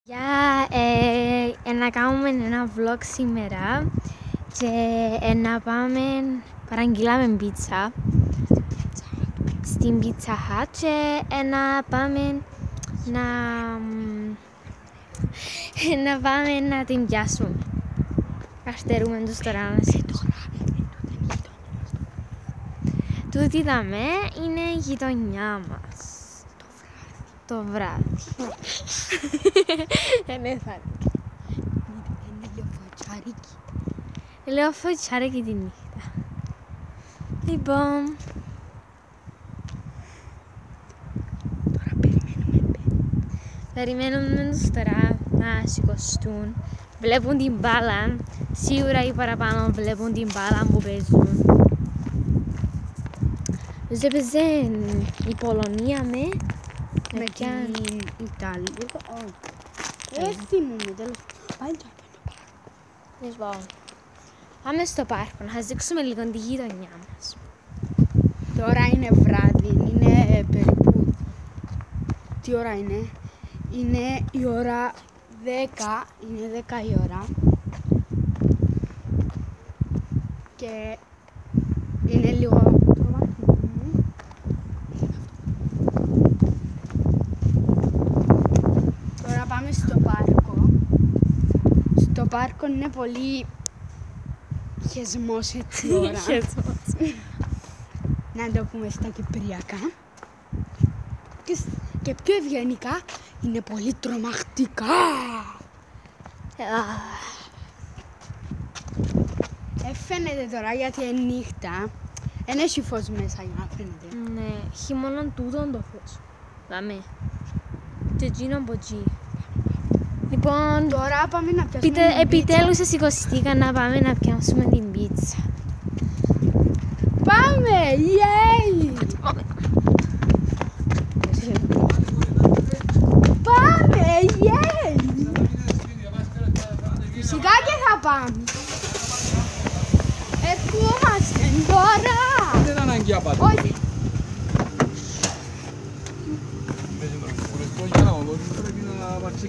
Να κάνουμε ένα vlog σήμερα και να πάμε, παραγγείλαμε πίτσα στην Pizza Hut και να πάμε να την πιάσουμε. Αστερούμε τους τώρα να σε τούτη δαμε είναι η γειτονιά μας. Το βράδυ. Είναι λεωφοτσάρικη. Λεωφοτσάρικη τη νύχτα. Λοιπόν, τώρα περιμένουμε τους τώρα να σηκωστούν. Βλέπουν την μπάλα. Σίγουρα οι παραπάνω βλέπουν την μπάλα που παίζουν. Έπαιζε η Πολωνία με την Ιταλία. Δεν θυμούμαι τέλος. Πάμε στο πάρκο να σας δείξουμε λίγο τη γειτονιά μας. Τώρα είναι βράδυ, είναι περίπου... Τι ώρα είναι? Είναι η ώρα 10, είναι 10 η ώρα. Και είναι λίγο... Τώρα πάμε στο πάρκο. Στο πάρκο είναι πολύ χεσμός έτσι η ώρα. Να το πούμε στα κυπριακά. Και πιο ευγενικά είναι πολύ τρομακτικά. Φαίνεται τώρα γιατί είναι νύχτα. Εν έχει φως μέσα για να φαίνεται. Ναι, έχει μόνο τούτον το φως. Δάμε. Και εκείνο από εκεί. Λοιπόν, τώρα πάμε να πιάσουμε την πίτσα. Επιτέλους σηκωστήκα να πάμε να πιάσουμε την πίτσα. Πάμε! Yay! Πάμε! Yay! Φυσικά και θα πάμε. Ερχόμαστε τώρα! Δεν αναγκαία πάτε. Όχι. Για να πρέπει να πάρει και